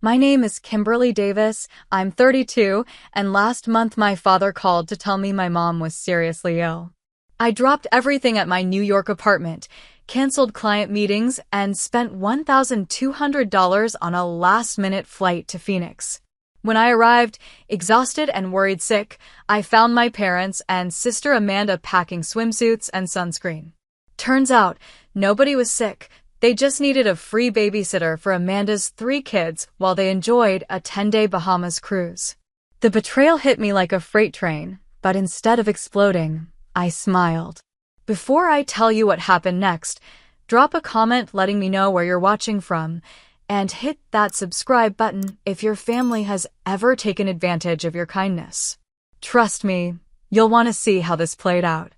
My name is Kimberly Davis. I'm 32, and last month my father called to tell me my mom was seriously ill. I dropped everything at my New York apartment, canceled client meetings, and spent $1,200 on a last-minute flight to Phoenix. When I arrived, exhausted and worried sick, I found my parents and sister Amanda packing swimsuits and sunscreen. Turns out, nobody was sick. They just needed a free babysitter for Amanda's 3 kids while they enjoyed a 10-day Bahamas cruise. The betrayal hit me like a freight train, but instead of exploding, I smiled. Before I tell you what happened next, drop a comment letting me know where you're watching from, and hit that subscribe button if your family has ever taken advantage of your kindness. Trust me, you'll want to see how this played out.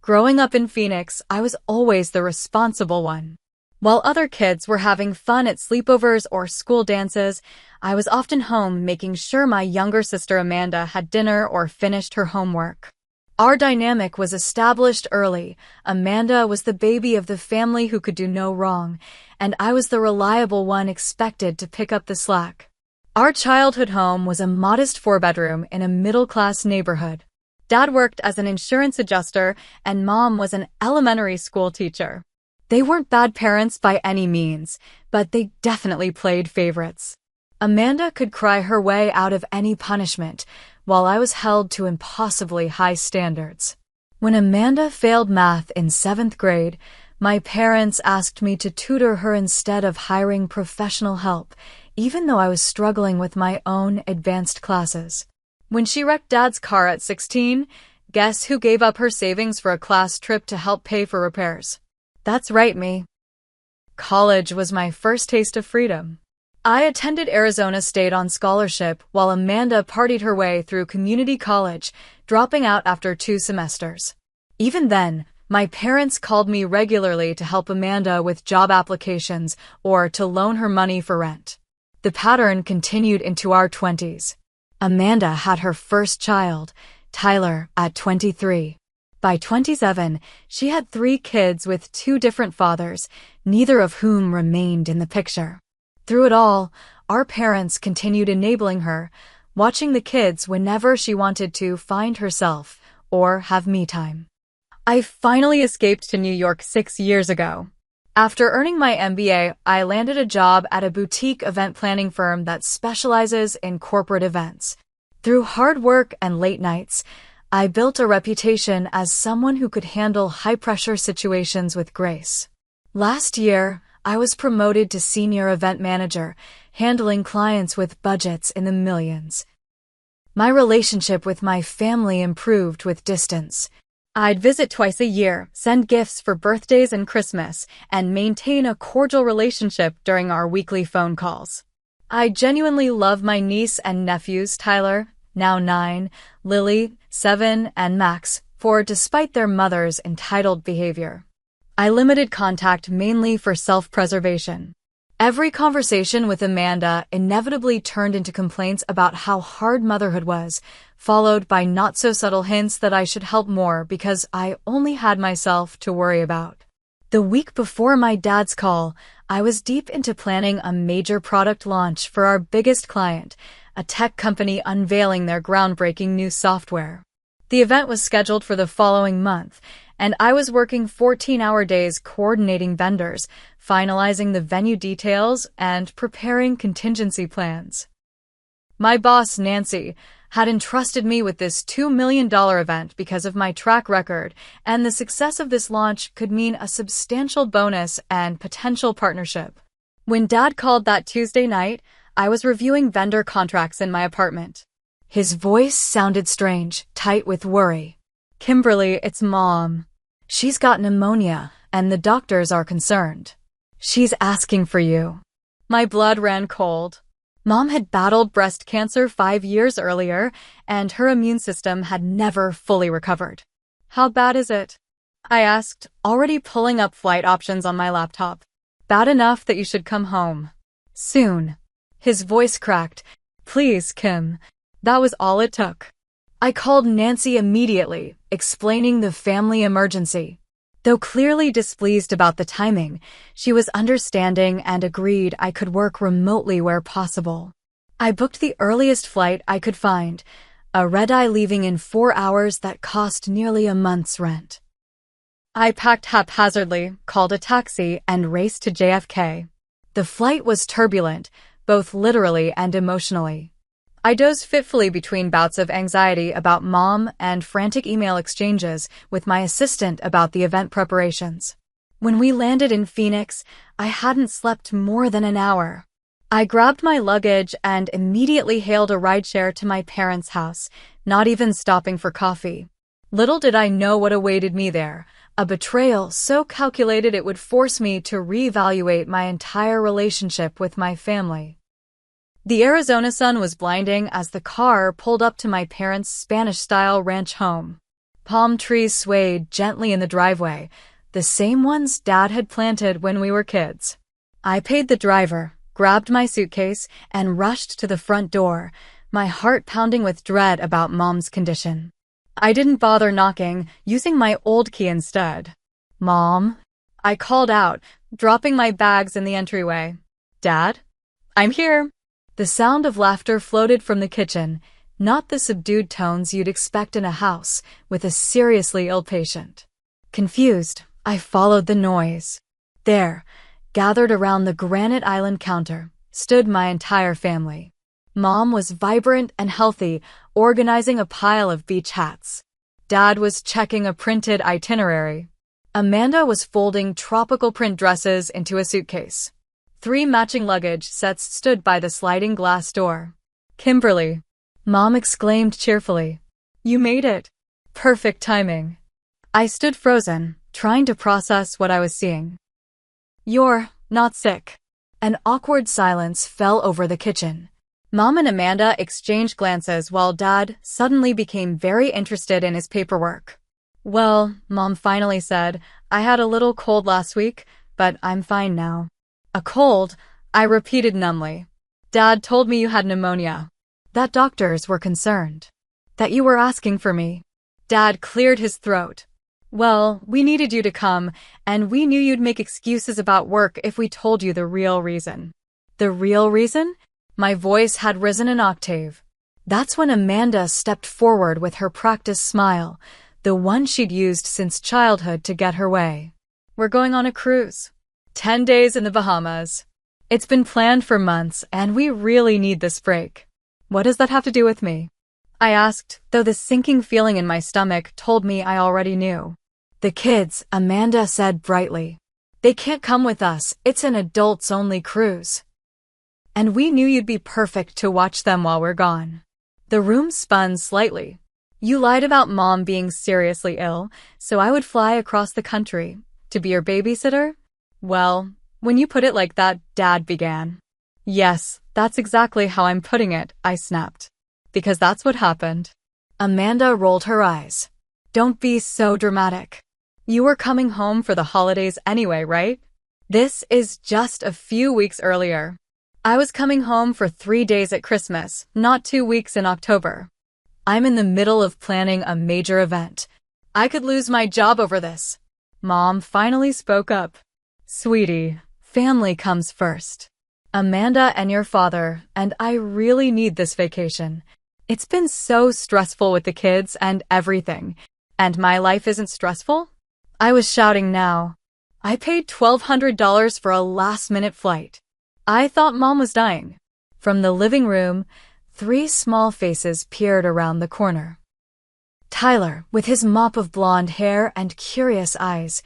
Growing up in Phoenix, I was always the responsible one. While other kids were having fun at sleepovers or school dances, I was often home making sure my younger sister Amanda had dinner or finished her homework. Our dynamic was established early. Amanda was the baby of the family who could do no wrong, and I was the reliable one expected to pick up the slack. Our childhood home was a modest 4-bedroom in a middle-class neighborhood. Dad worked as an insurance adjuster, and Mom was an elementary school teacher. They weren't bad parents by any means, but they definitely played favorites. Amanda could cry her way out of any punishment, while I was held to impossibly high standards. When Amanda failed math in 7th grade, my parents asked me to tutor her instead of hiring professional help, even though I was struggling with my own advanced classes. When she wrecked Dad's car at 16, guess who gave up her savings for a class trip to help pay for repairs? That's right, me. College was my first taste of freedom. I attended Arizona State on scholarship while Amanda partied her way through community college, dropping out after 2 semesters. Even then, my parents called me regularly to help Amanda with job applications or to loan her money for rent. The pattern continued into our 20s. Amanda had her first child, Tyler, at 23. By 27, she had 3 kids with 2 different fathers, neither of whom remained in the picture. Through it all, our parents continued enabling her, watching the kids whenever she wanted to find herself or have me time. I finally escaped to New York 6 years ago. After earning my MBA, I landed a job at a boutique event planning firm that specializes in corporate events. Through hard work and late nights, I built a reputation as someone who could handle high-pressure situations with grace. Last year, I was promoted to senior event manager, handling clients with budgets in the millions. My relationship with my family improved with distance. I'd visit twice a year, send gifts for birthdays and Christmas, and maintain a cordial relationship during our weekly phone calls. I genuinely love my niece and nephews, Tyler, now 9, Lily, 7, and Max, 4, despite their mother's entitled behavior. I limited contact mainly for self-preservation. Every conversation with Amanda inevitably turned into complaints about how hard motherhood was, followed by not-so-subtle hints that I should help more because I only had myself to worry about. The week before my dad's call, I was deep into planning a major product launch for our biggest client, a tech company unveiling their groundbreaking new software. The event was scheduled for the following month, and I was working 14-hour days coordinating vendors, finalizing the venue details, and preparing contingency plans. My boss, Nancy, had entrusted me with this $2 million event because of my track record, and the success of this launch could mean a substantial bonus and potential partnership. When Dad called that Tuesday night, I was reviewing vendor contracts in my apartment. His voice sounded strange, tight with worry. "Kimberly, it's Mom. She's got pneumonia, and the doctors are concerned. She's asking for you." My blood ran cold. Mom had battled breast cancer 5 years earlier, and her immune system had never fully recovered. "How bad is it?" I asked, already pulling up flight options on my laptop. "Bad enough that you should come home. Soon." His voice cracked. "Please, Kim." That was all it took. I called Nancy immediately, explaining the family emergency. Though clearly displeased about the timing, she was understanding and agreed I could work remotely where possible. I booked the earliest flight I could find, a red-eye leaving in 4 hours that cost nearly a month's rent. I packed haphazardly, called a taxi, and raced to JFK. The flight was turbulent, both literally and emotionally. I dozed fitfully between bouts of anxiety about Mom and frantic email exchanges with my assistant about the event preparations. When we landed in Phoenix, I hadn't slept more than an hour. I grabbed my luggage and immediately hailed a rideshare to my parents' house, not even stopping for coffee. Little did I know what awaited me there, a betrayal so calculated it would force me to reevaluate my entire relationship with my family. The Arizona sun was blinding as the car pulled up to my parents' Spanish-style ranch home. Palm trees swayed gently in the driveway, the same ones Dad had planted when we were kids. I paid the driver, grabbed my suitcase, and rushed to the front door, my heart pounding with dread about Mom's condition. I didn't bother knocking, using my old key instead. "Mom?" I called out, dropping my bags in the entryway. "Dad? I'm here." The sound of laughter floated from the kitchen, not the subdued tones you'd expect in a house with a seriously ill patient. Confused, I followed the noise. There, gathered around the granite island counter, stood my entire family. Mom was vibrant and healthy, organizing a pile of beach hats. Dad was checking a printed itinerary. Amanda was folding tropical print dresses into a suitcase. 3 matching luggage sets stood by the sliding glass door. "Kimberly," Mom exclaimed cheerfully. "You made it." Perfect timing. I stood frozen, trying to process what I was seeing. "You're not sick." An awkward silence fell over the kitchen. Mom and Amanda exchanged glances while Dad suddenly became very interested in his paperwork. "Well," Mom finally said, "I had a little cold last week, but I'm fine now." "A cold?" I repeated numbly. "Dad told me you had pneumonia. That doctors were concerned. That you were asking for me." Dad cleared his throat. "Well, we needed you to come, and we knew you'd make excuses about work if we told you the real reason." "The real reason?" My voice had risen an octave. That's when Amanda stepped forward with her practiced smile, the one she'd used since childhood to get her way. "We're going on a cruise. 10 days in the Bahamas. It's been planned for months, and we really need this break." "What does that have to do with me?" I asked, though the sinking feeling in my stomach told me I already knew. "The kids," Amanda said brightly. "They can't come with us. It's an adults-only cruise. And we knew you'd be perfect to watch them while we're gone." The room spun slightly. "You lied about Mom being seriously ill, so I would fly across the country to be your babysitter?" "Well, when you put it like that," Dad began. "Yes, that's exactly how I'm putting it," I snapped. "Because that's what happened." Amanda rolled her eyes. "Don't be so dramatic. You were coming home for the holidays anyway, right? This is just a few weeks earlier. I was coming home for 3 days at Christmas, not 2 weeks in October. I'm in the middle of planning a major event. I could lose my job over this." Mom finally spoke up. "Sweetie, family comes first. Amanda and your father, and I really need this vacation. It's been so stressful with the kids and everything. And my life isn't stressful?" I was shouting now. I paid $1,200 for a last-minute flight. I thought Mom was dying. From the living room, 3 small faces peered around the corner. Tyler, with his mop of blonde hair and curious eyes,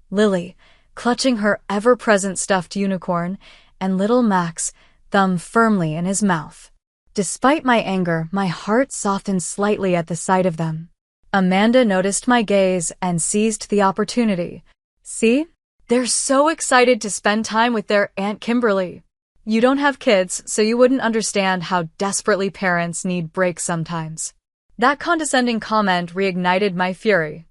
Lily, clutching her ever-present stuffed unicorn, and little Max, thumb firmly in his mouth. Despite my anger, my heart softened slightly at the sight of them. Amanda noticed my gaze and seized the opportunity. "See? They're so excited to spend time with their Aunt Kimberly. You don't have kids, so you wouldn't understand how desperately parents need breaks sometimes." That condescending comment reignited my fury.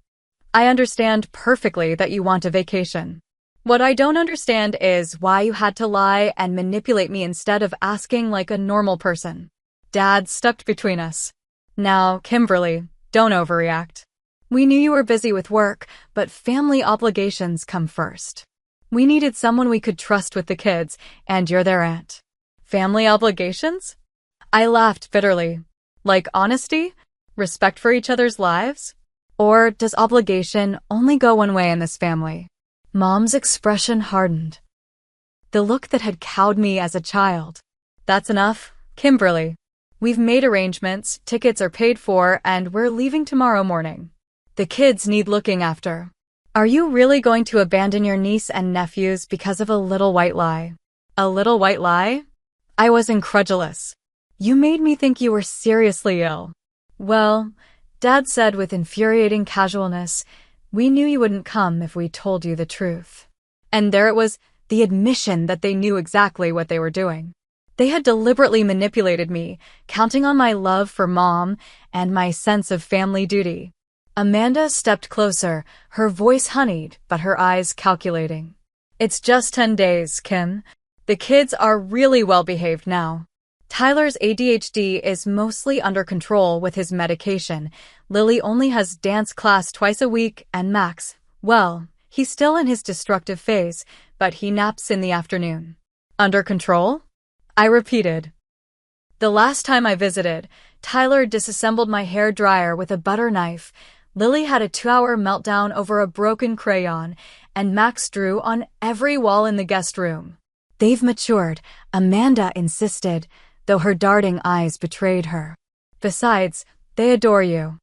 "I understand perfectly that you want a vacation. What I don't understand is why you had to lie and manipulate me instead of asking like a normal person." Dad stepped between us. "Now, Kimberly, don't overreact. We knew you were busy with work, but family obligations come first. We needed someone we could trust with the kids, and you're their aunt. Family obligations? I laughed bitterly. Like honesty? Respect for each other's lives? Or does obligation only go one way in this family? Mom's expression hardened. The look that had cowed me as a child. That's enough, Kimberly. We've made arrangements, tickets are paid for, and we're leaving tomorrow morning. The kids need looking after. Are you really going to abandon your niece and nephews because of a little white lie? A little white lie? I was incredulous. You made me think you were seriously ill. Well, Dad said with infuriating casualness, we knew you wouldn't come if we told you the truth. And there it was, the admission that they knew exactly what they were doing. They had deliberately manipulated me, counting on my love for Mom and my sense of family duty. Amanda stepped closer, her voice honeyed, but her eyes calculating. It's just 10 days, Kim. The kids are really well behaved now. Tyler's ADHD is mostly under control with his medication. Lily only has dance class twice a week, and Max, well, he's still in his destructive phase, but he naps in the afternoon. Under control? I repeated. The last time I visited, Tyler disassembled my hair dryer with a butter knife. Lily had a 2-hour meltdown over a broken crayon, and Max drew on every wall in the guest room. They've matured, Amanda insisted, though her darting eyes betrayed her. Besides, they adore you.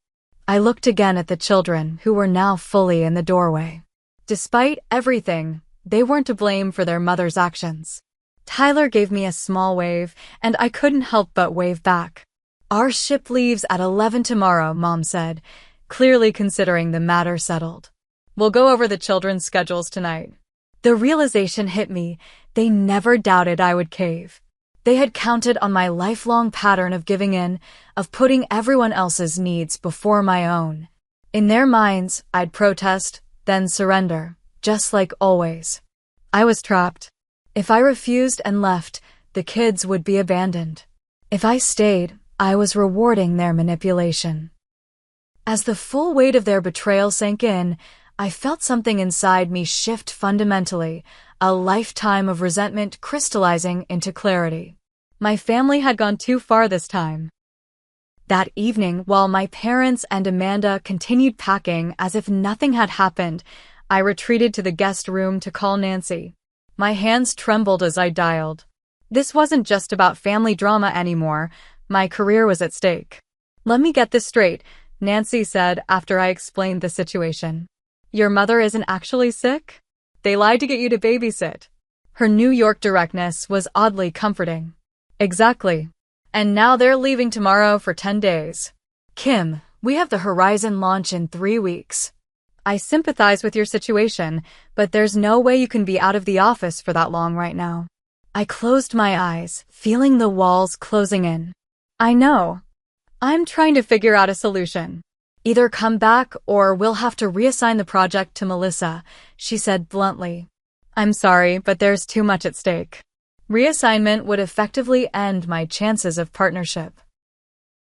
I looked again at the children, who were now fully in the doorway. Despite everything, they weren't to blame for their mother's actions. Tyler gave me a small wave, and I couldn't help but wave back. Our ship leaves at 11 tomorrow, Mom said, clearly considering the matter settled. We'll go over the children's schedules tonight. The realization hit me. They never doubted I would cave. They had counted on my lifelong pattern of giving in, of putting everyone else's needs before my own. In their minds, I'd protest, then surrender, just like always. I was trapped. If I refused and left, the kids would be abandoned. If I stayed, I was rewarding their manipulation. As the full weight of their betrayal sank in, I felt something inside me shift fundamentally, a lifetime of resentment crystallizing into clarity. My family had gone too far this time. That evening, while my parents and Amanda continued packing as if nothing had happened, I retreated to the guest room to call Nancy. My hands trembled as I dialed. This wasn't just about family drama anymore. My career was at stake. Let me get this straight, Nancy said after I explained the situation. Your mother isn't actually sick? They lied to get you to babysit. Her New York directness was oddly comforting. Exactly. And now they're leaving tomorrow for 10 days. Kim, we have the Horizon launch in 3 weeks. I sympathize with your situation, but there's no way you can be out of the office for that long right now. I closed my eyes, feeling the walls closing in. I know. I'm trying to figure out a solution. Either come back or we'll have to reassign the project to Melissa, she said bluntly. I'm sorry, but there's too much at stake. Reassignment would effectively end my chances of partnership.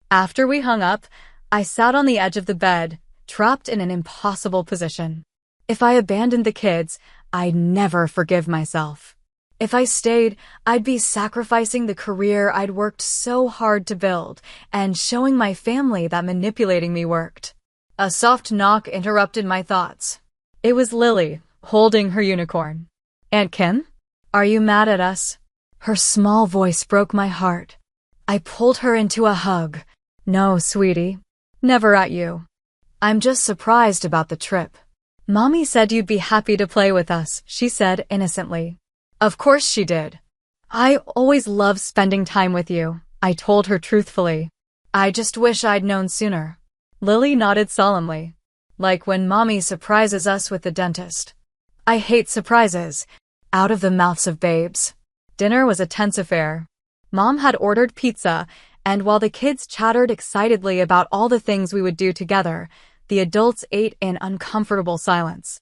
After we hung up, I sat on the edge of the bed, trapped in an impossible position. If I abandoned the kids, I'd never forgive myself. If I stayed, I'd be sacrificing the career I'd worked so hard to build and showing my family that manipulating me worked. A soft knock interrupted my thoughts. It was Lily, holding her unicorn. Aunt Kim? Are you mad at us? Her small voice broke my heart. I pulled her into a hug. No, sweetie. Never at you. I'm just surprised about the trip. Mommy said you'd be happy to play with us, she said innocently. Of course she did. I always love spending time with you, I told her truthfully. I just wish I'd known sooner. Lily nodded solemnly. Like when Mommy surprises us with the dentist. I hate surprises. Out of the mouths of babes. Dinner was a tense affair. Mom had ordered pizza, and while the kids chattered excitedly about all the things we would do together, the adults ate in uncomfortable silence.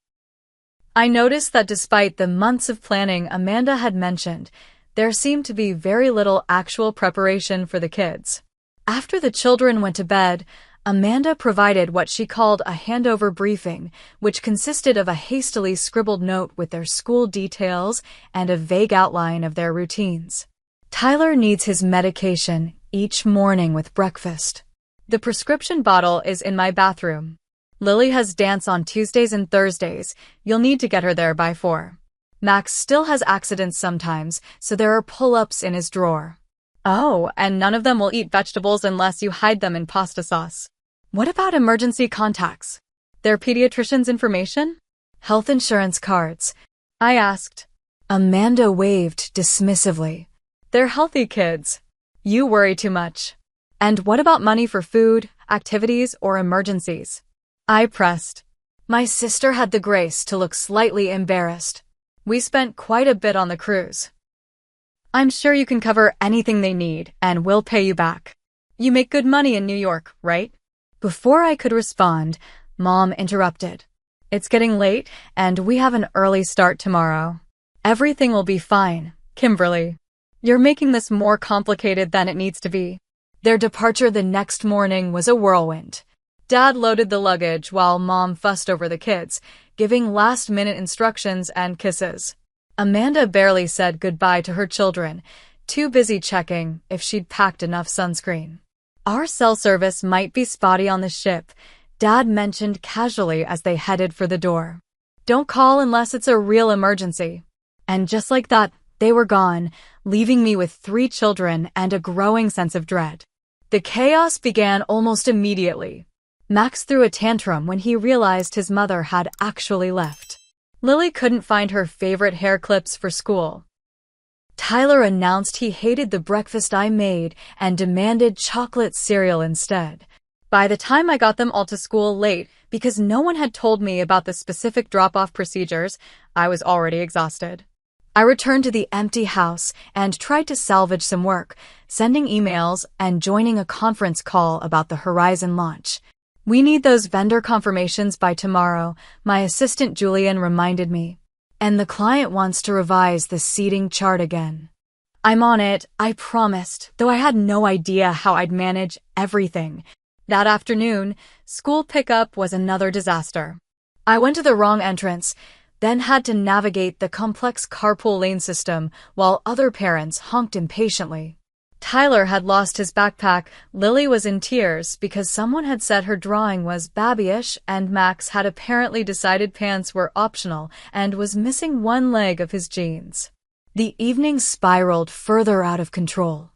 I noticed that despite the months of planning Amanda had mentioned, there seemed to be very little actual preparation for the kids. After the children went to bed, Amanda provided what she called a handover briefing, which consisted of a hastily scribbled note with their school details and a vague outline of their routines. Tyler needs his medication each morning with breakfast. The prescription bottle is in my bathroom. Lily has dance on Tuesdays and Thursdays. You'll need to get her there by 4. Max still has accidents sometimes, so there are pull-ups in his drawer. Oh, and none of them will eat vegetables unless you hide them in pasta sauce. What about emergency contacts? Their pediatrician's information? Health insurance cards? I asked. Amanda waved dismissively. They're healthy kids. You worry too much. And what about money for food, activities, or emergencies? I pressed. My sister had the grace to look slightly embarrassed. We spent quite a bit on the cruise. I'm sure you can cover anything they need, and we'll pay you back. You make good money in New York, right? Before I could respond, Mom interrupted. It's getting late, and we have an early start tomorrow. Everything will be fine, Kimberly. You're making this more complicated than it needs to be. Their departure the next morning was a whirlwind. Dad loaded the luggage while Mom fussed over the kids, giving last-minute instructions and kisses. Amanda barely said goodbye to her children, too busy checking if she'd packed enough sunscreen. Our cell service might be spotty on the ship, Dad mentioned casually as they headed for the door. Don't call unless it's a real emergency. And just like that, they were gone, leaving me with 3 children and a growing sense of dread. The chaos began almost immediately. Max threw a tantrum when he realized his mother had actually left. Lily couldn't find her favorite hair clips for school. Tyler announced he hated the breakfast I made and demanded chocolate cereal instead. By the time I got them all to school late, because no one had told me about the specific drop-off procedures, I was already exhausted. I returned to the empty house and tried to salvage some work, sending emails and joining a conference call about the Horizon launch. We need those vendor confirmations by tomorrow, my assistant Julian reminded me. And the client wants to revise the seating chart again. I'm on it, I promised, though I had no idea how I'd manage everything. That afternoon, school pickup was another disaster. I went to the wrong entrance, then had to navigate the complex carpool lane system while other parents honked impatiently. Tyler had lost his backpack, Lily was in tears because someone had said her drawing was babyish, and Max had apparently decided pants were optional and was missing one leg of his jeans. The evening spiraled further out of control.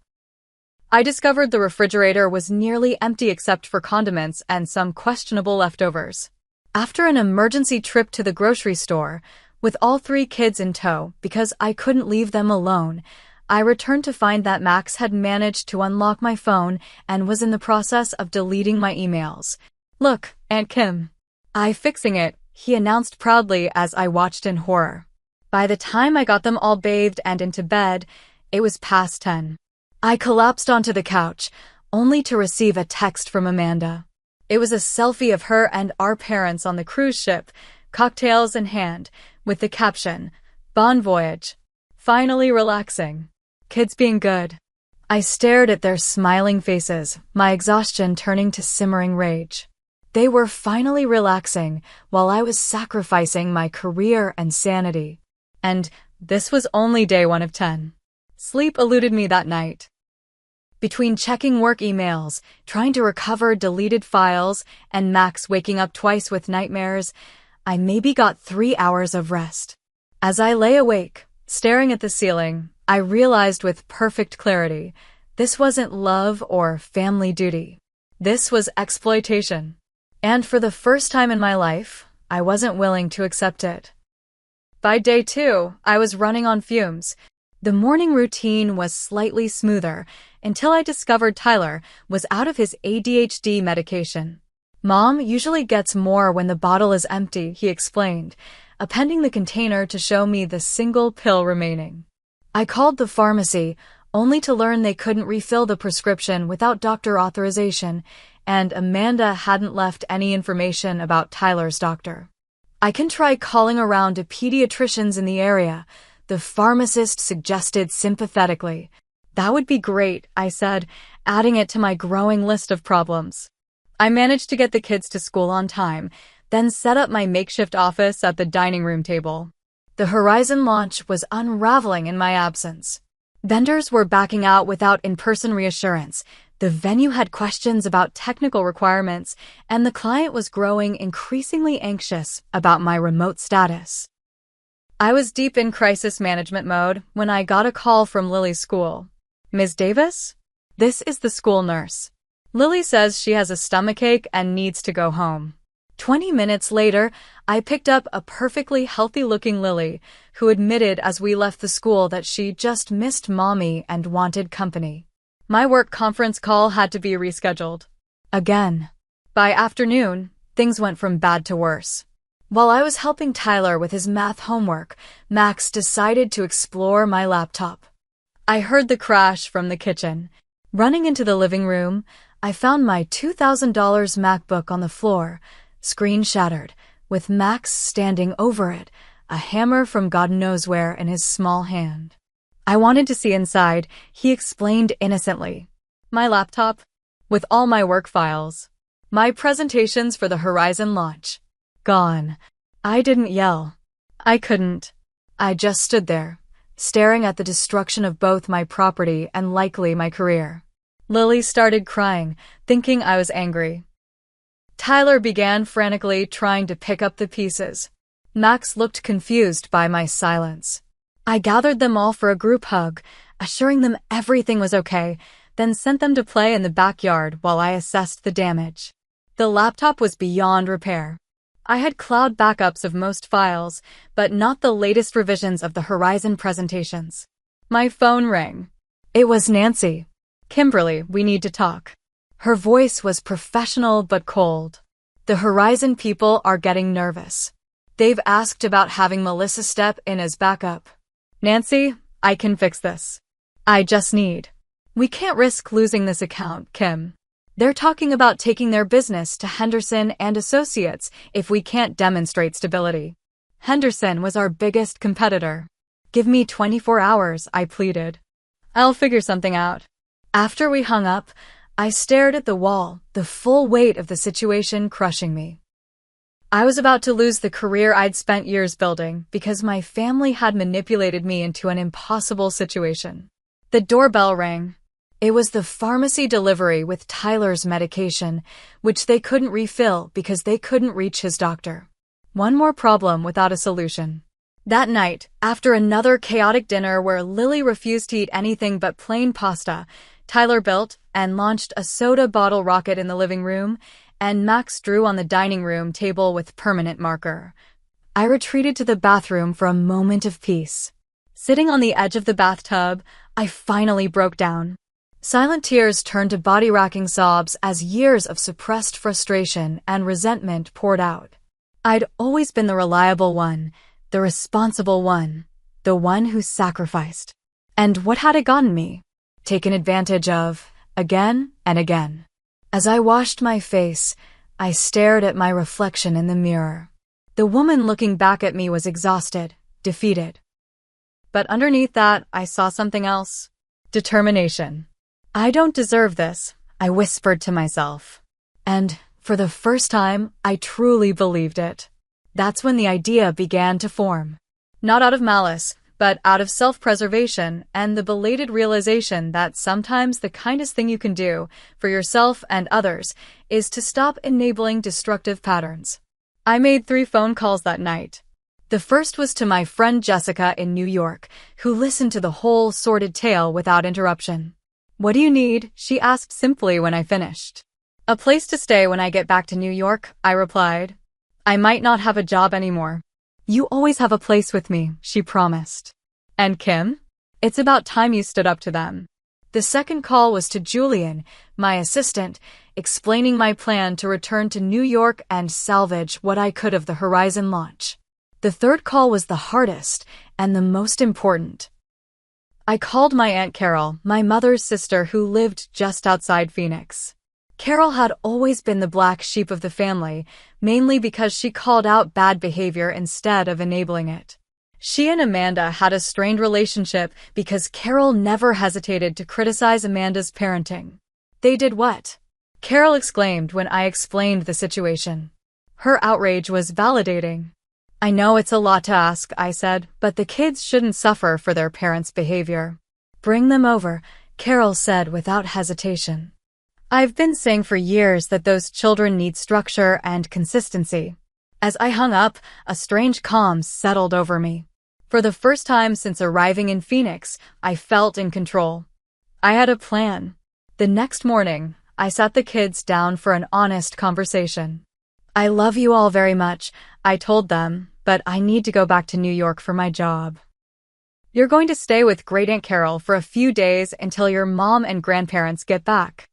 I discovered the refrigerator was nearly empty except for condiments and some questionable leftovers. After an emergency trip to the grocery store, with all 3 kids in tow because I couldn't leave them alone, I returned to find that Max had managed to unlock my phone and was in the process of deleting my emails. Look, Aunt Kim. I'm fixing it, he announced proudly as I watched in horror. By the time I got them all bathed and into bed, it was past 10. I collapsed onto the couch, only to receive a text from Amanda. It was a selfie of her and our parents on the cruise ship, cocktails in hand, with the caption, "Bon voyage. Finally relaxing. Kids being good." I stared at their smiling faces, my exhaustion turning to simmering rage. They were finally relaxing while I was sacrificing my career and sanity. And this was only day 1 of 10. Sleep eluded me that night. Between checking work emails, trying to recover deleted files, and Max waking up twice with nightmares, I maybe got 3 hours of rest. As I lay awake, staring at the ceiling, I realized with perfect clarity, this wasn't love or family duty. This was exploitation. And for the first time in my life, I wasn't willing to accept it. By day 2, I was running on fumes. The morning routine was slightly smoother until I discovered Tyler was out of his ADHD medication. Mom usually gets more when the bottle is empty, he explained, appending the container to show me the single pill remaining. I called the pharmacy, only to learn they couldn't refill the prescription without doctor authorization, and Amanda hadn't left any information about Tyler's doctor. I can try calling around to pediatricians in the area, the pharmacist suggested sympathetically. That would be great, I said, adding it to my growing list of problems. I managed to get the kids to school on time, then set up my makeshift office at the dining room table. The Horizon launch was unraveling in my absence. Vendors were backing out without in-person reassurance. The venue had questions about technical requirements, and the client was growing increasingly anxious about my remote status. I was deep in crisis management mode when I got a call from Lily's school. "Ms. Davis? This is the school nurse. Lily says she has a stomachache and needs to go home." 20 minutes later, I picked up a perfectly healthy-looking Lily, who admitted as we left the school that she just missed mommy and wanted company. My work conference call had to be rescheduled. Again. By afternoon, things went from bad to worse. While I was helping Tyler with his math homework, Max decided to explore my laptop. I heard the crash from the kitchen. Running into the living room, I found my $2,000 MacBook on the floor, screen shattered, with Max standing over it, a hammer from God knows where in his small hand. I wanted to see inside, he explained innocently. "My laptop, with all my work files. My presentations for the Horizon launch. Gone." I didn't yell. I couldn't. I just stood there, staring at the destruction of both my property and likely my career. Lily started crying, thinking I was angry. Tyler began frantically trying to pick up the pieces. Max looked confused by my silence. I gathered them all for a group hug, assuring them everything was okay, then sent them to play in the backyard while I assessed the damage. The laptop was beyond repair. I had cloud backups of most files, but not the latest revisions of the Horizon presentations. My phone rang. It was Nancy. "Kimberly, we need to talk." Her voice was professional but cold. "The Horizon people are getting nervous. They've asked about having Melissa step in as backup." "Nancy, I can fix this. I just need. We can't risk losing this account, Kim. They're talking about taking their business to Henderson and Associates if we can't demonstrate stability. Henderson was our biggest competitor. Give me 24 hours, I pleaded. I'll figure something out." After we hung up, I stared at the wall, the full weight of the situation crushing me. I was about to lose the career I'd spent years building because my family had manipulated me into an impossible situation. The doorbell rang. It was the pharmacy delivery with Tyler's medication, which they couldn't refill because they couldn't reach his doctor. One more problem without a solution. That night, after another chaotic dinner where Lily refused to eat anything but plain pasta, Tyler built and launched a soda bottle rocket in the living room, and Max drew on the dining room table with permanent marker. I retreated to the bathroom for a moment of peace. Sitting on the edge of the bathtub, I finally broke down. Silent tears turned to body-racking sobs as years of suppressed frustration and resentment poured out. I'd always been the reliable one, the responsible one, the one who sacrificed. And what had it gotten me? Taken advantage of, again and again. As I washed my face, I stared at my reflection in the mirror. The woman looking back at me was exhausted, defeated. But underneath that, I saw something else. Determination. "I don't deserve this," I whispered to myself. And, for the first time, I truly believed it. That's when the idea began to form. Not out of malice, but out of self-preservation and the belated realization that sometimes the kindest thing you can do, for yourself and others, is to stop enabling destructive patterns. I made 3 phone calls that night. The first was to my friend Jessica in New York, who listened to the whole sordid tale without interruption. "What do you need?" she asked simply when I finished. "A place to stay when I get back to New York," I replied. "I might not have a job anymore." "You always have a place with me," she promised. "And Kim? It's about time you stood up to them." The second call was to Julian, my assistant, explaining my plan to return to New York and salvage what I could of the Horizon launch. The third call was the hardest and the most important. I called my Aunt Carol, my mother's sister who lived just outside Phoenix. Carol had always been the black sheep of the family, mainly because she called out bad behavior instead of enabling it. She and Amanda had a strained relationship because Carol never hesitated to criticize Amanda's parenting. They did what? Carol exclaimed when I explained the situation. Her outrage was validating. I know it's a lot to ask, I said, but the kids shouldn't suffer for their parents' behavior. Bring them over, Carol said without hesitation. I've been saying for years that those children need structure and consistency. As I hung up, a strange calm settled over me. For the first time since arriving in Phoenix, I felt in control. I had a plan. The next morning, I sat the kids down for an honest conversation. I love you all very much, I told them, but I need to go back to New York for my job. You're going to stay with Great Aunt Carol for a few days until your mom and grandparents get back.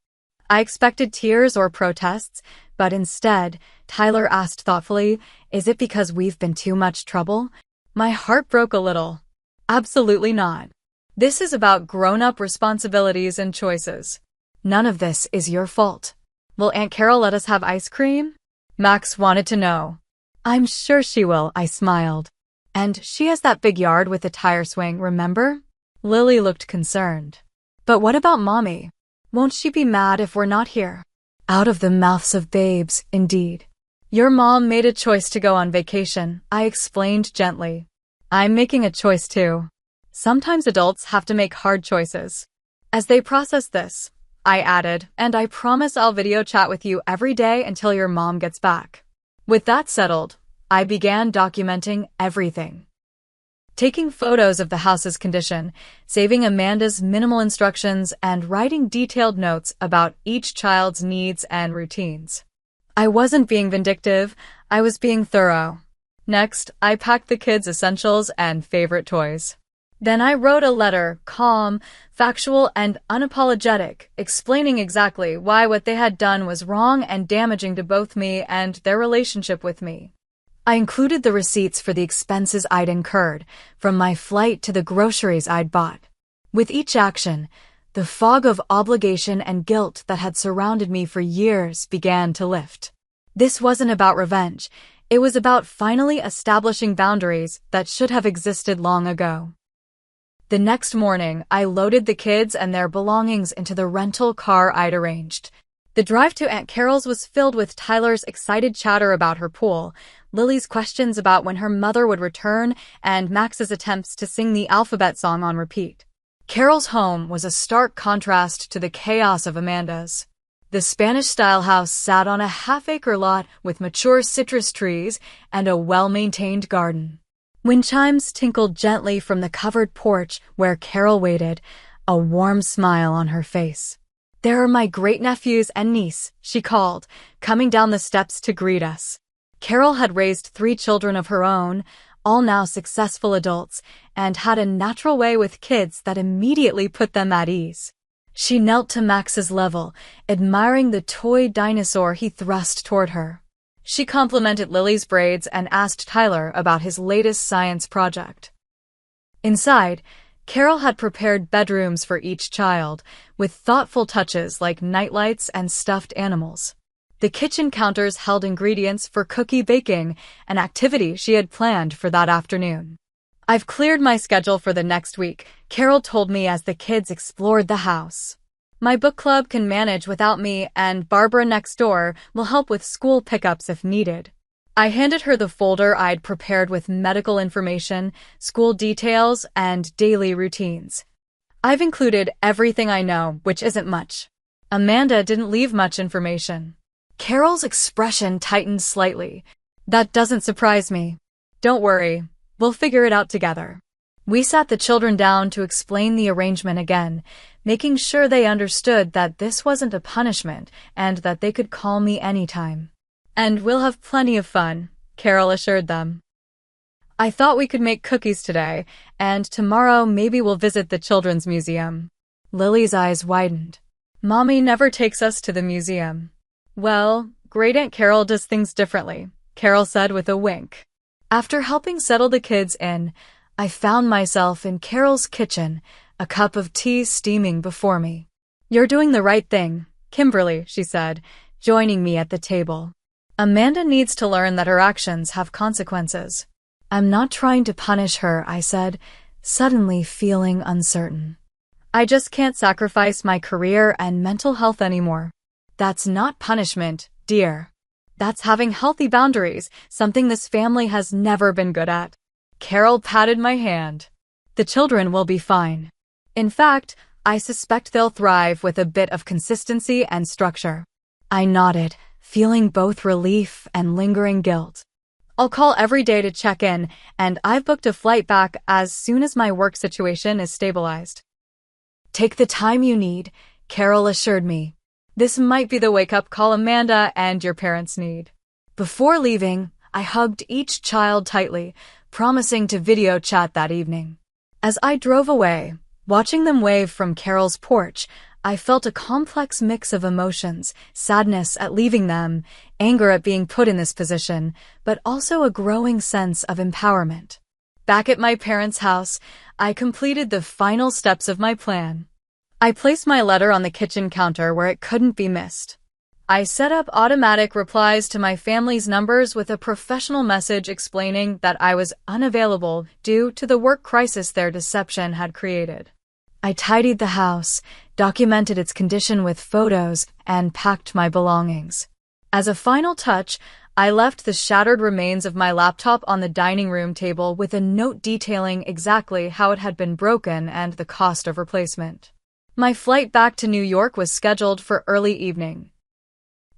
I expected tears or protests, but instead, Tyler asked thoughtfully, is it because we've been too much trouble? My heart broke a little. Absolutely not. This is about grown-up responsibilities and choices. None of this is your fault. Will Aunt Carol let us have ice cream? Max wanted to know. I'm sure she will, I smiled. And she has that big yard with the tire swing, remember? Lily looked concerned. But what about Mommy? Won't she be mad if we're not here? Out of the mouths of babes, indeed. Your mom made a choice to go on vacation, I explained gently. I'm making a choice too. Sometimes adults have to make hard choices. As they process this, I added, and I promise I'll video chat with you every day until your mom gets back. With that settled, I began documenting everything. Taking photos of the house's condition, saving Amanda's minimal instructions, and writing detailed notes about each child's needs and routines. I wasn't being vindictive, I was being thorough. Next, I packed the kids' essentials and favorite toys. Then I wrote a letter, calm, factual, and unapologetic, explaining exactly why what they had done was wrong and damaging to both me and their relationship with me. I included the receipts for the expenses I'd incurred, from my flight to the groceries I'd bought. With each action, the fog of obligation and guilt that had surrounded me for years began to lift. This wasn't about revenge. It was about finally establishing boundaries that should have existed long ago. The next morning, I loaded the kids and their belongings into the rental car I'd arranged. The drive to Aunt Carol's was filled with Tyler's excited chatter about her pool, Lily's questions about when her mother would return, and Max's attempts to sing the alphabet song on repeat. Carol's home was a stark contrast to the chaos of Amanda's. The Spanish-style house sat on a half-acre lot with mature citrus trees and a well-maintained garden. Wind chimes tinkled gently from the covered porch where Carol waited, a warm smile on her face. There are my great-nephews and niece, she called, coming down the steps to greet us. Carol had raised 3 children of her own, all now successful adults, and had a natural way with kids that immediately put them at ease. She knelt to Max's level, admiring the toy dinosaur he thrust toward her. She complimented Lily's braids and asked Tyler about his latest science project. Inside, Carol had prepared bedrooms for each child, with thoughtful touches like nightlights and stuffed animals. The kitchen counters held ingredients for cookie baking, an activity she had planned for that afternoon. I've cleared my schedule for the next week, Carol told me as the kids explored the house. My book club can manage without me, and Barbara next door will help with school pickups if needed. I handed her the folder I'd prepared with medical information, school details, and daily routines. I've included everything I know, which isn't much. Amanda didn't leave much information. Carol's expression tightened slightly. That doesn't surprise me. Don't worry, we'll figure it out together. We sat the children down to explain the arrangement again, making sure they understood that this wasn't a punishment and that they could call me anytime. And we'll have plenty of fun, Carol assured them. I thought we could make cookies today, and tomorrow maybe we'll visit the Children's Museum. Lily's eyes widened. Mommy never takes us to the museum. Well, Great Aunt Carol does things differently, Carol said with a wink. After helping settle the kids in, I found myself in Carol's kitchen, a cup of tea steaming before me. You're doing the right thing, Kimberly, she said, joining me at the table. Amanda needs to learn that her actions have consequences. I'm not trying to punish her, I said, suddenly feeling uncertain. I just can't sacrifice my career and mental health anymore. That's not punishment, dear. That's having healthy boundaries, something this family has never been good at. Carol patted my hand. The children will be fine. In fact, I suspect they'll thrive with a bit of consistency and structure. I nodded, feeling both relief and lingering guilt. I'll call every day to check in, and I've booked a flight back as soon as my work situation is stabilized. Take the time you need, Carol assured me. This might be the wake-up call Amanda and your parents need. Before leaving, I hugged each child tightly, promising to video chat that evening. As I drove away, watching them wave from Carol's porch, I felt a complex mix of emotions, sadness at leaving them, anger at being put in this position, but also a growing sense of empowerment. Back at my parents' house, I completed the final steps of my plan. I placed my letter on the kitchen counter where it couldn't be missed. I set up automatic replies to my family's numbers with a professional message explaining that I was unavailable due to the work crisis their deception had created. I tidied the house, documented its condition with photos, and packed my belongings. As a final touch, I left the shattered remains of my laptop on the dining room table with a note detailing exactly how it had been broken and the cost of replacement. My flight back to New York was scheduled for early evening.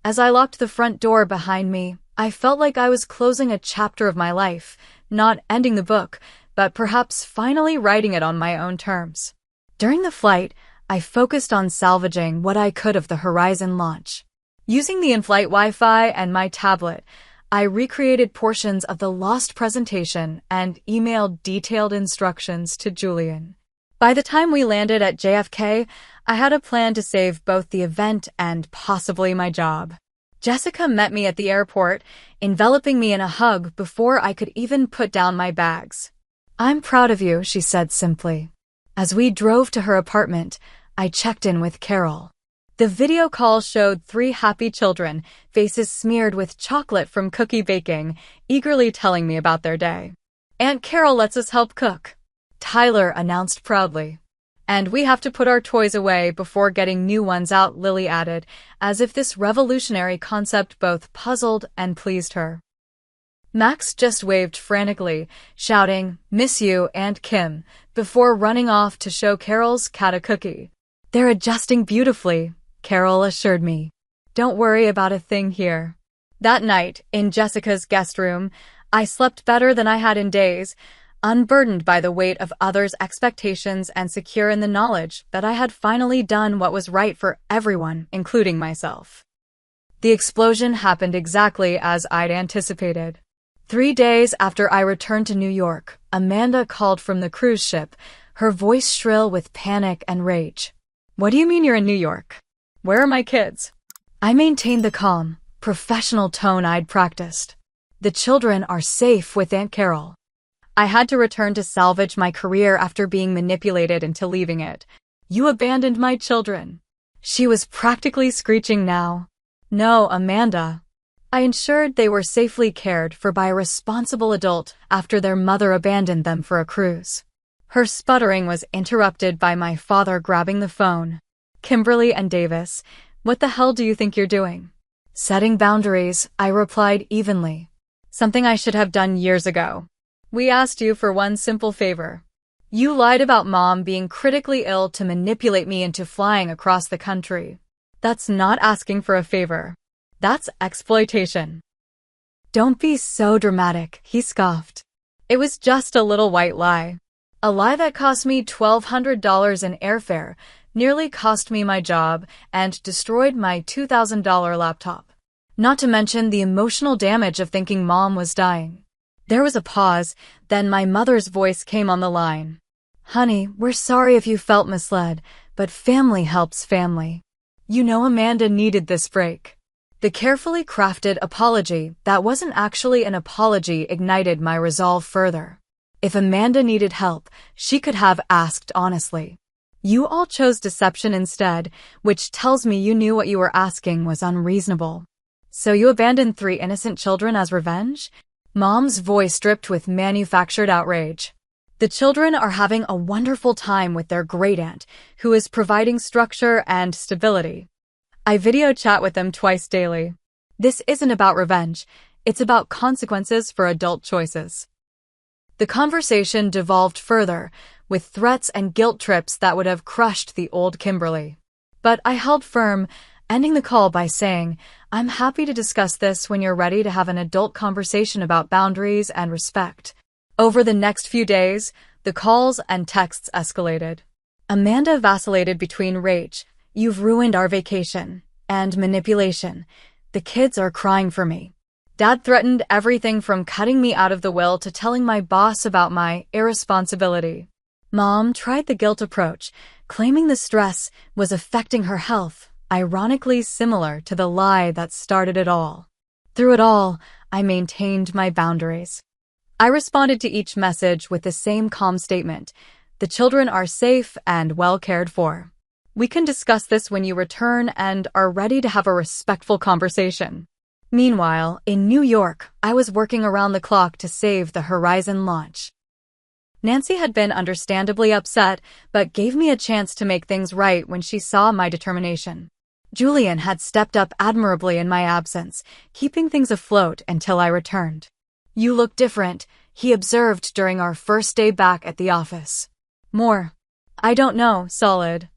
As I locked the front door behind me, I felt like I was closing a chapter of my life, not ending the book, but perhaps finally writing it on my own terms. During the flight, I focused on salvaging what I could of the Horizon launch. Using the in-flight Wi-Fi and my tablet, I recreated portions of the lost presentation and emailed detailed instructions to Julian. By the time we landed at JFK, I had a plan to save both the event and possibly my job. Jessica met me at the airport, enveloping me in a hug before I could even put down my bags. "I'm proud of you," she said simply. As we drove to her apartment, I checked in with Carol. The video call showed 3 happy children, faces smeared with chocolate from cookie baking, eagerly telling me about their day. "Aunt Carol lets us help cook," Tyler announced proudly. "And we have to put our toys away before getting new ones out," Lily added, as if this revolutionary concept both puzzled and pleased her. Max just waved frantically, shouting, "Miss you, Aunt Kim," before running off to show Carol's cat a cookie. "They're adjusting beautifully," Carol assured me. "Don't worry about a thing here." That night, in Jessica's guest room, I slept better than I had in days, unburdened by the weight of others' expectations and secure in the knowledge that I had finally done what was right for everyone, including myself. The explosion happened exactly as I'd anticipated. 3 days after I returned to New York, Amanda called from the cruise ship, her voice shrill with panic and rage. "What do you mean you're in New York? Where are my kids?" I maintained the calm, professional tone I'd practiced. "The children are safe with Aunt Carol." I had to return to salvage my career after being manipulated into leaving it. "You abandoned my children." She was practically screeching now. "No, Amanda. I ensured they were safely cared for by a responsible adult after their mother abandoned them for a cruise." Her sputtering was interrupted by my father grabbing the phone. "Kimberly and Davis, what the hell do you think you're doing?" "Setting boundaries," I replied evenly. "Something I should have done years ago. We asked you for one simple favor. You lied about Mom being critically ill to manipulate me into flying across the country. That's not asking for a favor. That's exploitation." "Don't be so dramatic," he scoffed. "It was just a little white lie. A lie that cost me $1,200 in airfare, nearly cost me my job, and destroyed my $2,000 laptop. Not to mention the emotional damage of thinking Mom was dying." There was a pause, then my mother's voice came on the line. "Honey, we're sorry if you felt misled, but family helps family. You know Amanda needed this break." The carefully crafted apology that wasn't actually an apology ignited my resolve further. If Amanda needed help, she could have asked honestly. You all chose deception instead, which tells me you knew what you were asking was unreasonable. "So you abandoned 3 innocent children as revenge?" Mom's voice dripped with manufactured outrage. "The children are having a wonderful time with their great-aunt, who is providing structure and stability. I video chat with them twice daily. This isn't about revenge. It's about consequences for adult choices. The conversation devolved further, with threats and guilt trips that would have crushed the old Kimberly. But I held firm, ending the call by saying, "I'm happy to discuss this when you're ready to have an adult conversation about boundaries and respect." Over the next few days, the calls and texts escalated. Amanda vacillated between rage, "You've ruined our vacation," and manipulation, "The kids are crying for me." Dad threatened everything from cutting me out of the will to telling my boss about my irresponsibility. Mom tried the guilt approach, claiming the stress was affecting her health, ironically similar to the lie that started it all. Through it all, I maintained my boundaries. I responded to each message with the same calm statement: "The children are safe and well cared for. We can discuss this when you return and are ready to have a respectful conversation." Meanwhile, in New York, I was working around the clock to save the Horizon launch. Nancy had been understandably upset, but gave me a chance to make things right when she saw my determination. Julian had stepped up admirably in my absence, keeping things afloat until I returned. "You look different," he observed during our first day back at the office. "More. I don't know, solid."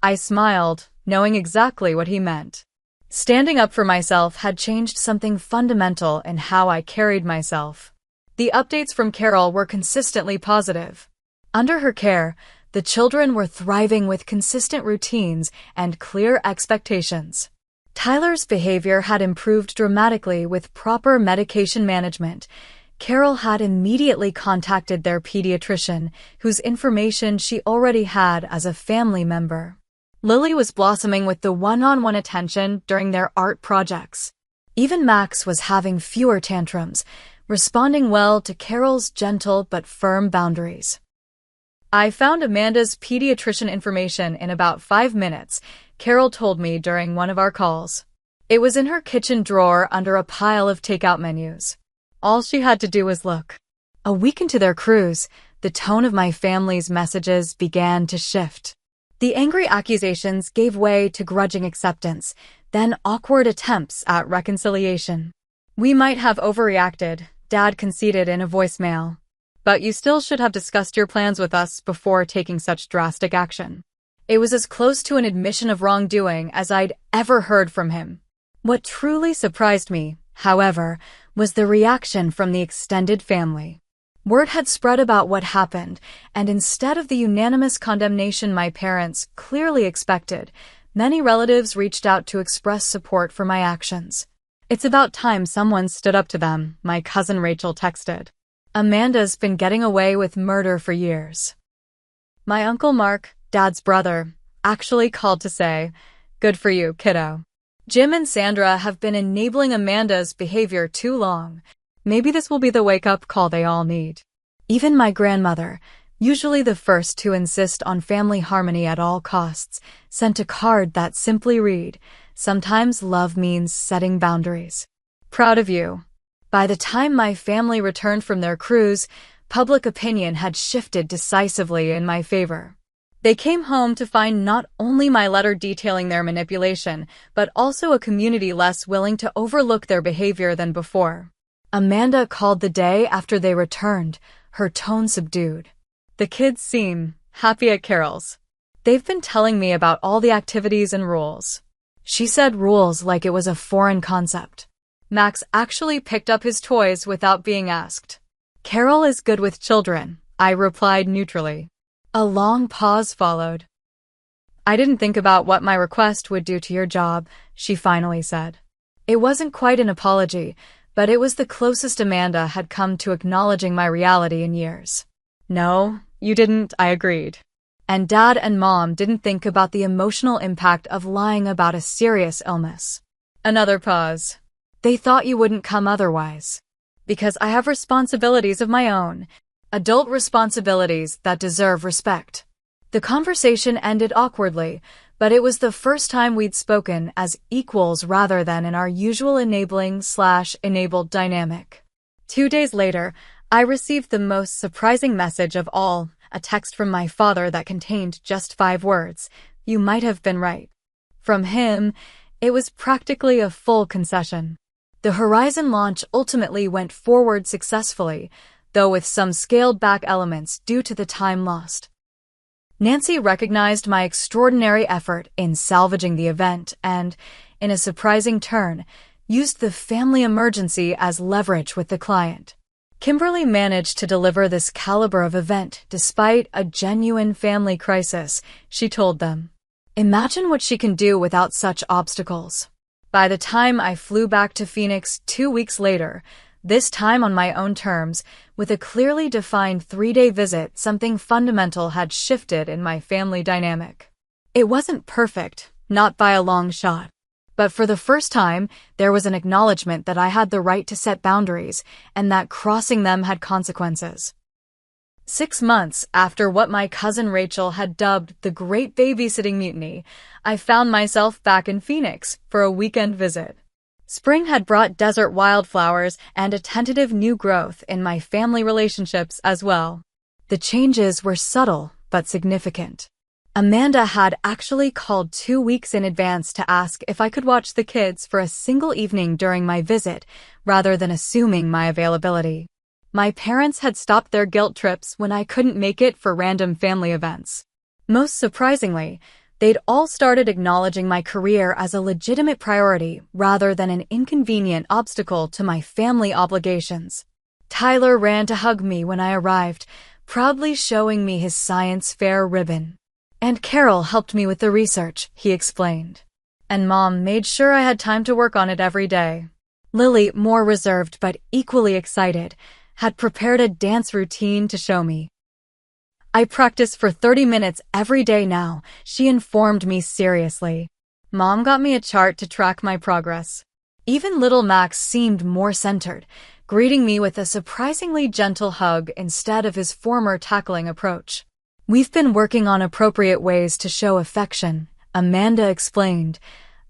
I smiled, knowing exactly what he meant. Standing up for myself had changed something fundamental in how I carried myself. The updates from Carol were consistently positive. Under her care, the children were thriving with consistent routines and clear expectations. Tyler's behavior had improved dramatically with proper medication management. Carol had immediately contacted their pediatrician, whose information she already had as a family member. Lily was blossoming with the one-on-one attention during their art projects. Even Max was having fewer tantrums, responding well to Carol's gentle but firm boundaries. "I found Amanda's pediatrician information in about 5 minutes," Carol told me during one of our calls. "It was in her kitchen drawer under a pile of takeout menus. All she had to do was look." A week into their cruise, the tone of my family's messages began to shift. The angry accusations gave way to grudging acceptance, then awkward attempts at reconciliation. "We might have overreacted," Dad conceded in a voicemail. "But you still should have discussed your plans with us before taking such drastic action." It was as close to an admission of wrongdoing as I'd ever heard from him. What truly surprised me, however, was the reaction from the extended family. Word had spread about what happened, and instead of the unanimous condemnation my parents clearly expected, many relatives reached out to express support for my actions. "It's about time someone stood up to them," my cousin Rachel texted. "Amanda's been getting away with murder for years." My Uncle Mark, Dad's brother, actually called to say, "Good for you, kiddo. Jim and Sandra have been enabling Amanda's behavior too long. Maybe this will be the wake-up call they all need." Even my grandmother, usually the first to insist on family harmony at all costs, sent a card that simply read, "Sometimes love means setting boundaries. Proud of you." By the time my family returned from their cruise, public opinion had shifted decisively in my favor. They came home to find not only my letter detailing their manipulation, but also a community less willing to overlook their behavior than before. Amanda called the day after they returned, her tone subdued. "The kids seem happy at Carol's. They've been telling me about all the activities and rules." She said rules like it was a foreign concept. Max actually picked up his toys without being asked. "Carol is good with children," I replied neutrally. A long pause followed. "I didn't think about what my request would do to your job," she finally said. It wasn't quite an apology, but it was the closest Amanda had come to acknowledging my reality in years. "No, you didn't," I agreed. And Dad and Mom didn't think about the emotional impact of lying about a serious illness. Another pause. "They thought you wouldn't come otherwise." "Because I have responsibilities of my own. Adult responsibilities that deserve respect." The conversation ended awkwardly, but it was the first time we'd spoken as equals rather than in our usual enabling/enabled dynamic. 2 days later, I received the most surprising message of all, a text from my father that contained just 5 words: "You might have been right." From him, It was practically a full concession. The Horizon launch ultimately went forward successfully, though with some scaled-back elements due to the time lost. Nancy recognized my extraordinary effort in salvaging the event and, in a surprising turn, used the family emergency as leverage with the client. Kimberly managed to deliver this caliber of event despite a genuine family crisis, she told them. Imagine what she can do without such obstacles. By the time I flew back to Phoenix 2 weeks later, this time on my own terms, with a clearly defined 3-day visit, something fundamental had shifted in my family dynamic. It wasn't perfect, not by a long shot. But for the first time, there was an acknowledgement that I had the right to set boundaries and that crossing them had consequences. 6 months after what my cousin Rachel had dubbed the Great Babysitting Mutiny, I found myself back in Phoenix for a weekend visit. Spring had brought desert wildflowers and a tentative new growth in my family relationships as well. The changes were subtle but significant. Amanda had actually called 2 weeks in advance to ask if I could watch the kids for a single evening during my visit, rather than assuming my availability. My parents had stopped their guilt trips when I couldn't make it for random family events. Most surprisingly, they'd all started acknowledging my career as a legitimate priority rather than an inconvenient obstacle to my family obligations. Tyler ran to hug me when I arrived, proudly showing me his science fair ribbon. And Carol helped me with the research, he explained. And Mom made sure I had time to work on it every day. Lily, more reserved but equally excited, had prepared a dance routine to show me. I practice for 30 minutes every day now, she informed me seriously. Mom got me a chart to track my progress. Even little Max seemed more centered, greeting me with a surprisingly gentle hug instead of his former tackling approach. We've been working on appropriate ways to show affection, Amanda explained,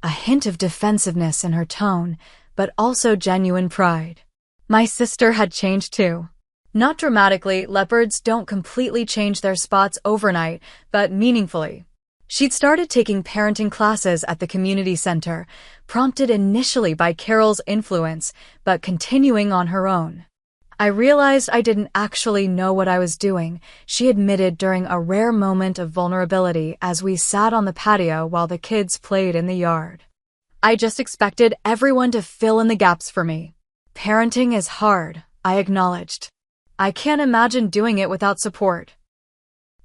a hint of defensiveness in her tone, but also genuine pride. My sister had changed too. Not dramatically, leopards don't completely change their spots overnight, but meaningfully. She'd started taking parenting classes at the community center, prompted initially by Carol's influence, but continuing on her own. I realized I didn't actually know what I was doing, she admitted during a rare moment of vulnerability as we sat on the patio while the kids played in the yard. I just expected everyone to fill in the gaps for me. Parenting is hard, I acknowledged. I can't imagine doing it without support.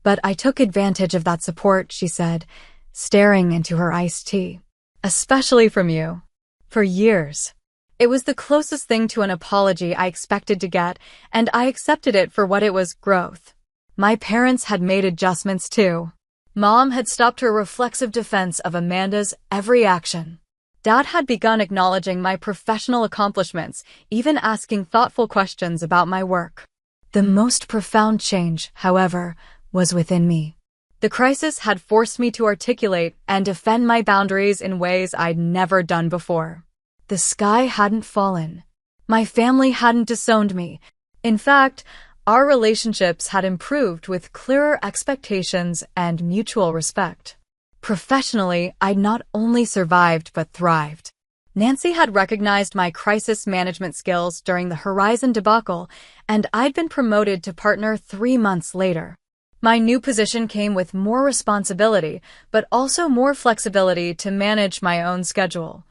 But I took advantage of that support, she said, staring into her iced tea. Especially from you. For years. It was the closest thing to an apology I expected to get, and I accepted it for what it was, growth. My parents had made adjustments too. Mom had stopped her reflexive defense of Amanda's every action. Dad had begun acknowledging my professional accomplishments, even asking thoughtful questions about my work. The most profound change, however, was within me. The crisis had forced me to articulate and defend my boundaries in ways I'd never done before. The sky hadn't fallen. My family hadn't disowned me. In fact, our relationships had improved with clearer expectations and mutual respect. Professionally, I'd not only survived but thrived. Nancy had recognized my crisis management skills during the Horizon debacle, and I'd been promoted to partner 3 months later. My new position came with more responsibility, but also more flexibility to manage my own schedule,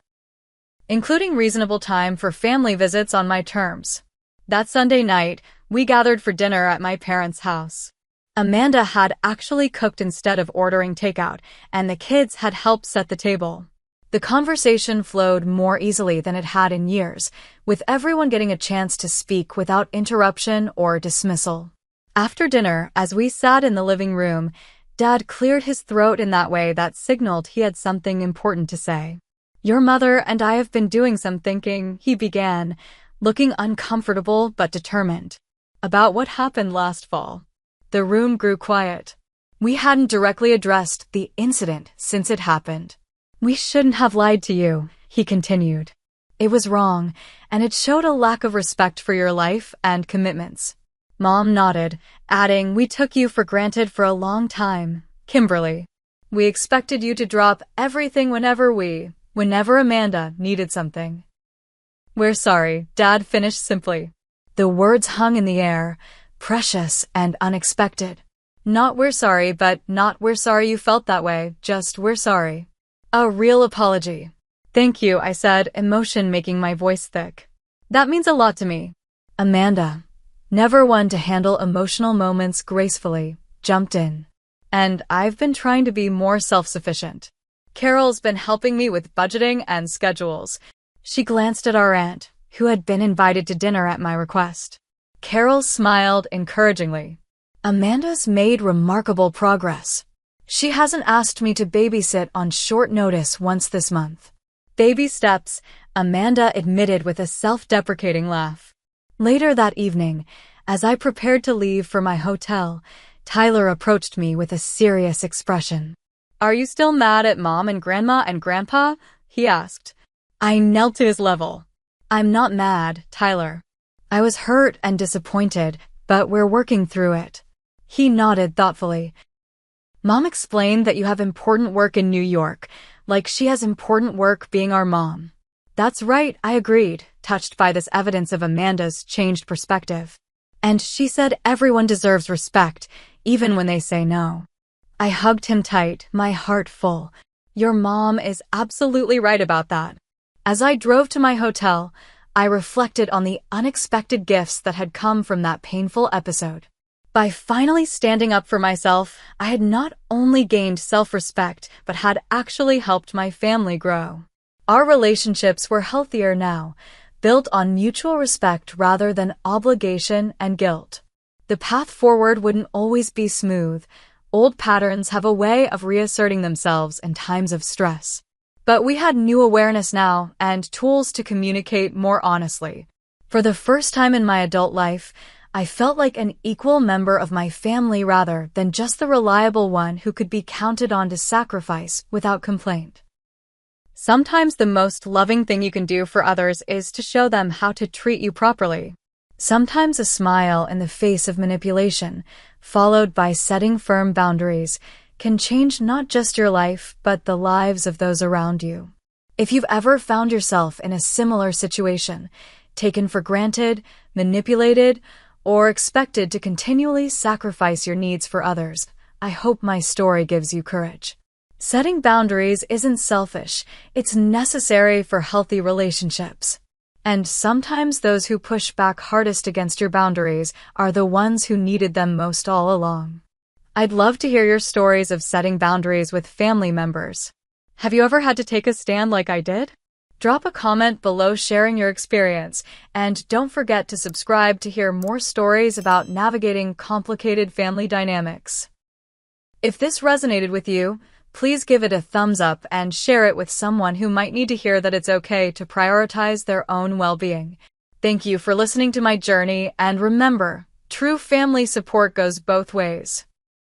including reasonable time for family visits on my terms. That Sunday night, we gathered for dinner at my parents' house. Amanda had actually cooked instead of ordering takeout, and the kids had helped set the table. The conversation flowed more easily than it had in years, with everyone getting a chance to speak without interruption or dismissal. After dinner, as we sat in the living room, Dad cleared his throat in that way that signaled he had something important to say. "Your mother and I have been doing some thinking," he began, looking uncomfortable but determined, "about what happened last fall." The room grew quiet. We hadn't directly addressed the incident since it happened. "We shouldn't have lied to you," he continued. "It was wrong, and it showed a lack of respect for your life and commitments." Mom nodded, adding, "We took you for granted for a long time, Kimberly. We expected you to drop everything whenever we whenever Amanda needed something. "We're sorry," Dad finished simply. The words hung in the air, precious and unexpected. Not "we're sorry," but not "we're sorry you felt that way," just "we're sorry." A real apology. "Thank you," I said, emotion making my voice thick. "That means a lot to me." Amanda, never one to handle emotional moments gracefully, jumped in. "And I've been trying to be more self-sufficient. Carol's been helping me with budgeting and schedules." She glanced at our aunt, who had been invited to dinner at my request. Carol smiled encouragingly. "Amanda's made remarkable progress. She hasn't asked me to babysit on short notice once this month." "Baby steps," Amanda admitted with a self-deprecating laugh. Later that evening, as I prepared to leave for my hotel, Tyler approached me with a serious expression. "Are you still mad at Mom and Grandma and Grandpa?" he asked. I knelt to his level. "I'm not mad, Tyler. I was hurt and disappointed, but we're working through it." He nodded thoughtfully. "Mom explained that you have important work in New York, like she has important work being our mom." "That's right," I agreed, touched by this evidence of Amanda's changed perspective. "And she said everyone deserves respect, even when they say no." I hugged him tight, my heart full. "Your mom is absolutely right about that." As I drove to my hotel, I reflected on the unexpected gifts that had come from that painful episode. By finally standing up for myself, I had not only gained self-respect, but had actually helped my family grow. Our relationships were healthier now, built on mutual respect rather than obligation and guilt. The path forward wouldn't always be smooth. Old patterns have a way of reasserting themselves in times of stress. But we had new awareness now and tools to communicate more honestly. For the first time in my adult life, I felt like an equal member of my family rather than just the reliable one who could be counted on to sacrifice without complaint. Sometimes the most loving thing you can do for others is to show them how to treat you properly. Sometimes a smile in the face of manipulation, followed by setting firm boundaries, can change not just your life, but the lives of those around you. If you've ever found yourself in a similar situation, taken for granted, manipulated, or expected to continually sacrifice your needs for others, I hope my story gives you courage. Setting boundaries isn't selfish, it's necessary for healthy relationships. And sometimes those who push back hardest against your boundaries are the ones who needed them most all along. I'd love to hear your stories of setting boundaries with family members. Have you ever had to take a stand like I did? Drop a comment below sharing your experience, and don't forget to subscribe to hear more stories about navigating complicated family dynamics. If this resonated with you, please give it a thumbs up and share it with someone who might need to hear that it's okay to prioritize their own well-being. Thank you for listening to my journey, and remember, true family support goes both ways.